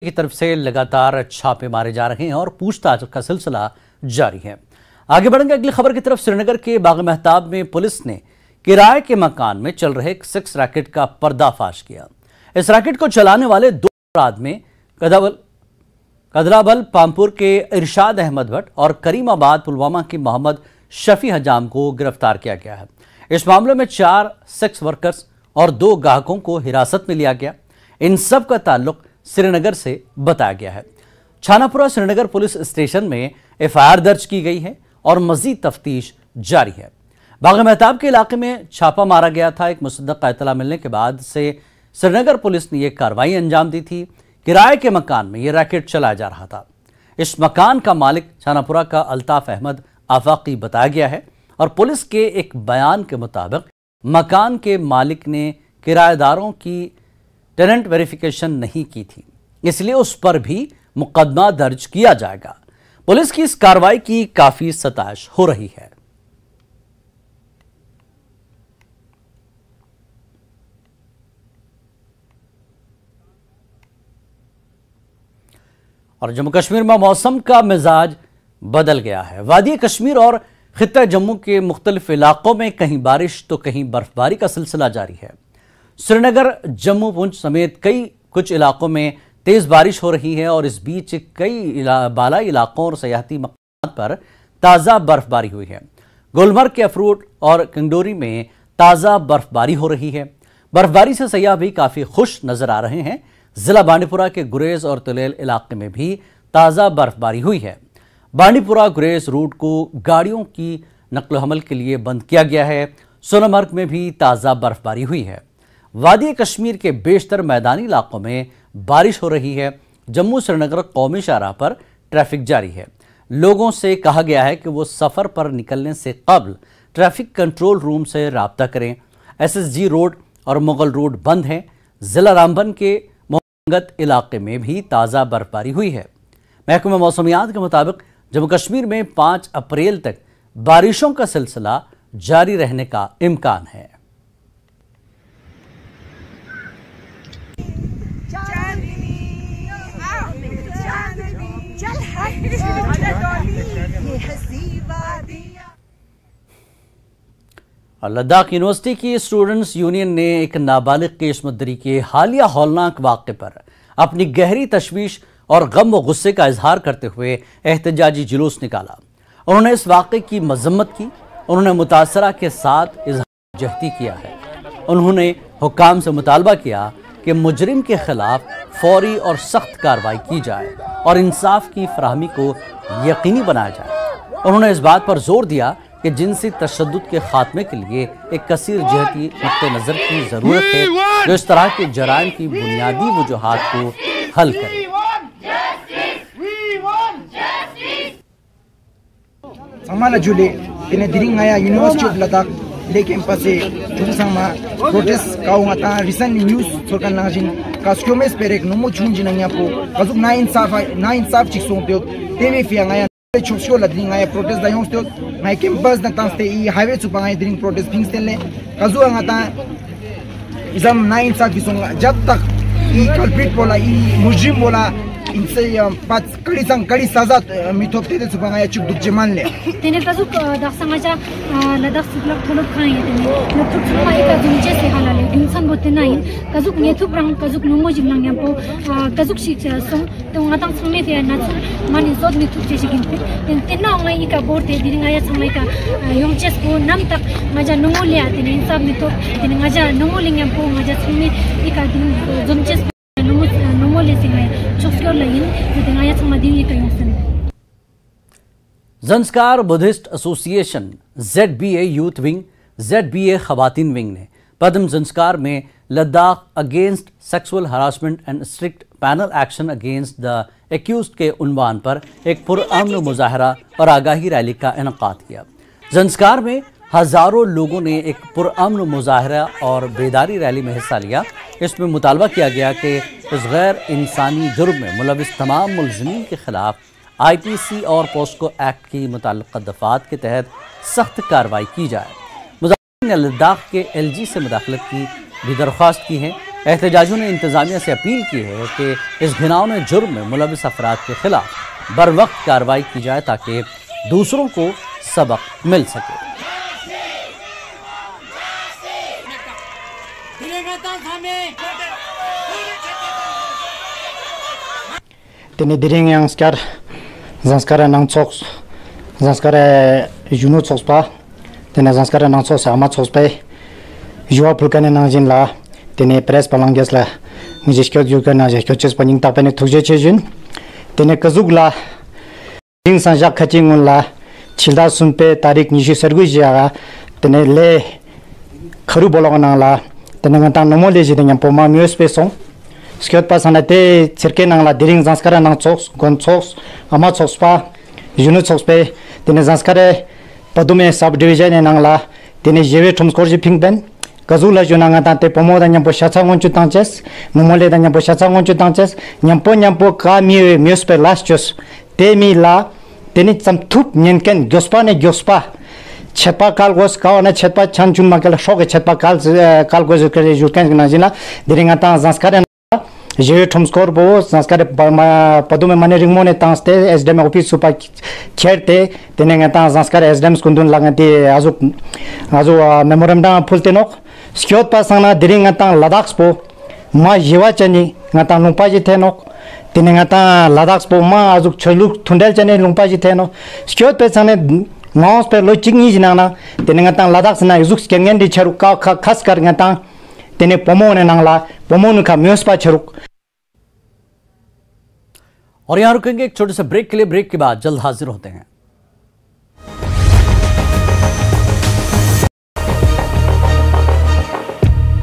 की तरफ से लगातार छापे मारे जा रहे हैं और पूछताछ का सिलसिला जारी है। आगे बढ़ेंगे अगली खबर की तरफ। श्रीनगर के बाग महताब में पुलिस ने किराए के मकान में चल रहे एक सेक्स रैकेट का पर्दाफाश किया। इस रैकेट को चलाने वाले दो अपराध में कदराबल पामपुर के इरशाद अहमद भट्ट और करीमाबाद पुलवामा के मोहम्मद शफी हजाम को गिरफ्तार किया गया है। इस मामले में 4 सेक्स वर्कर्स और 2 ग्राहकों को हिरासत में लिया गया। इन सब का ताल्लुक श्रीनगर से बताया गया है। छानापुरा श्रीनगर पुलिस स्टेशन में एफआईआर दर्ज की गई है और मजीद तफ्तीश जारी है। बाग महताब के इलाके में छापा मारा गया था। एक मुसद्दक का इत्तला मिलने के बाद से श्रीनगर पुलिस ने यह कार्रवाई अंजाम दी थी। किराए के मकान में यह रैकेट चलाया जा रहा था। इस मकान का मालिक छानापुरा का अल्ताफ अहमद आफाकी बताया गया है और पुलिस के एक बयान के मुताबिक मकान के मालिक ने किराएदारों की टेनेंट वेरिफिकेशन नहीं की थी, इसलिए उस पर भी मुकदमा दर्ज किया जाएगा। पुलिस की इस कार्रवाई की काफी सताइश हो रही है। और जम्मू कश्मीर में मौसम का मिजाज बदल गया है। वादी कश्मीर और खित्ता जम्मू के मुख्तलिफ इलाकों में कहीं बारिश तो कहीं बर्फबारी का सिलसिला जारी है। श्रीनगर, जम्मू, पुंछ समेत कुछ इलाकों में तेज बारिश हो रही है और इस बीच कई बालाई इलाकों और सयाहती मकामात पर ताज़ा बर्फबारी हुई है। गुलमर्ग के अफरूट और कंडोरी में ताज़ा बर्फबारी हो रही है। बर्फबारी से सयाह भी काफ़ी खुश नजर आ रहे हैं। जिला बांडीपुरा के गुरेज और तुलेल इलाके में भी ताज़ा बर्फबारी हुई है। बांडीपुरा गुरेज रूट को गाड़ियों की नकल हमल के लिए बंद किया गया है। सोनमर्ग में भी ताज़ा बर्फबारी हुई है। वादी कश्मीर के बेशतर मैदानी इलाकों में बारिश हो रही है। जम्मू श्रीनगर कौमी शाहराह पर ट्रैफिक जारी है। लोगों से कहा गया है कि वो सफ़र पर निकलने से कबल ट्रैफिक कंट्रोल रूम से राब्ता करें। SSG रोड और मुगल रोड बंद हैं। जिला रामबन के मोहम्मदगंज इलाके में भी ताज़ा बर्फबारी हुई है। महकमा मौसमियात के मुताबिक जम्मू कश्मीर में 5 अप्रैल तक बारिशों का सिलसिला जारी रहने का इम्कान है। लद्दाख यूनिवर्सिटी की स्टूडेंट्स यूनियन ने एक नाबालिग की इस्मत दरी के हालिया हौलनाक वाक़े पर अपनी गहरी तशवीश और गम व गुस्से का इजहार करते हुए एहतजाजी जुलूस निकाला। उन्होंने इस वाक़े की मजम्मत की। उन्होंने मुतासरा के साथ इजहार जहदी किया है। उन्होंने हुक्काम से मुतालबा किया कि मुजरिम के खिलाफ फौरी और सख्त कार्रवाई की जाए और इंसाफ की फराहमी को यकीनी बनाया जाए। उन्होंने इस बात पर जोर दिया कि जिनसी तशद्दुद के खात्मे के लिए एक कसीर जहती नुक्ते नज़र की ज़रूरत है जो इस तरह के जराइम की बुनियादी वजूहात को हल करे। समाला जुले इन दिरिंग आया यूनिवर्सिटी ऑफ लद्दाख ले कैंपस से जुसंगमा प्रोटेस्ट काउंगा रिसेंट न्यूज़ सरकार नाजिन कास्क्योमेस पेरेक नमो चुंजिनंग यापो कजुक ना इंसाफ चिक्सों पे तेवे फियांगा चुक्सो लद्रिंग आया प्रोटेस्ट दायों से ना कैंपस ना तांस्ते ई हाईवे चुपांगा दिरिंग प्रोटेस्ट फिंग्स तेले कजु अंगाता इजम ना इंसाफ किसोंगा जब तक ई कल्प्रिट बोला ई मुजरिम बोला इनसे पाच कड़ी सजा मिथोपते ते सुपांगा चुक दुजे मान ले तेने कजुक दक्षमाजा लद्दाख सुलक थोलक खाई तेने नथुक सुपाई का जुंजे से हालाले इंसान बोते नाही कजुक नेथुक रंग कजुक नमो जिमनांग यापो कजुक शिक सो तो ngatam समे थे नाच माने जोद मिथुक जे जिगिन तेना अंगाई का बोर्ते दिरिंगाया समय का योंचेस को नाम तक मजा नमो ले आते ने इंसान मिथुक तेने मजा नमो लिंग यापो मजा समे इका दिन जोंचेस नमो ले सिंगाय चुक्सो लाइन दिरिंगाया समय दिन ये कयोसन। Zanskar Buddhist association, ZBA youth wing, ZBA खवातीन विंग ने पद्म ज़ंस्कार में Ladakh against sexual harassment and strict panel action against the accused के उन्वान पर एक पुरअमन मुजाहरा और आगाही रैली का इनेकाद किया। ज़ंस्कार में हज़ारों लोगों ने एक पुरअमन मुजाहरा और बेदारी रैली में हिस्सा लिया। इसमें मुतालबा किया गया कि इस गैर इंसानी जुर्म में मुलविस तमाम मुलज़िमीन के खिलाफ IPC और पोस्को एक्ट की मुताल्लिक़ा दफ़ात के तहत सख्त कार्रवाई की जाए। मुजाहिरीन ने लद्दाख के LG से मुदाखलत की भी दरख्वास्त की है। एहतजाजियों ने इंतजामिया से अपील की है कि इस घिनौने जुर्म में मुलविस अफराद के खिलाफ बर वक्त कार्रवाई की जाए ताकि दूसरों को सबक मिल सके। Tene diring yang zanskara nang tsoks zanskara juno tsoks pa tene zanskara nang tsoks ama tsoks pe jua pulkane nang jin la tene press palangges la ngishkyo juga na je kyoches paning ta pene thuje chejin tene kazug la ding sanja khaching la childa sunpe tarik nishi sergu jaga tene le kharu bolong la tene ngata nomo le jideng poma myos pe song Skjot pa sanate cirke nang la diring zanskara nang tsoks, gon tsoks, ama tsoks pa, junu tsoks pe, tene zanskara padume subdivision nang la, tene jewe tumskorji pingben, kazu la juna nga tante pomo da nyampo shatsa ngonchu tangches, momole da nyampo shatsa ngonchu tangches, nyampo ka miwe mios pe las chos, te mi la, tene tsam thup nyenken gyospa ne gyospa, chetpa kal gos kawana chetpa chanchun makela shoke chetpa kal gos jurken na jina, diring ata zanskara Je Tomskor bo sanskar padume mane ringmone tangste SDM office supa cherte tenenga ta sanskar SDM skundun lagati azu memorandum fultenok skjot pasana diringa ta Ladakh po ma jiwa chani ngata lungpaji tenok tenenga ta Ladakh po ma azu choluk thundel chani lungpaji tenok skjot pesane maus pe lochingni jinana tenenga ta Ladakh sana izuk kengen di charu ka khas kar ngata tene pomone nangla pomon का म्यूसपा छरुक। और यहाँ रुकेंगे एक छोटे से break के लिए। Break के बाद जल्द हाजिर होते हैं।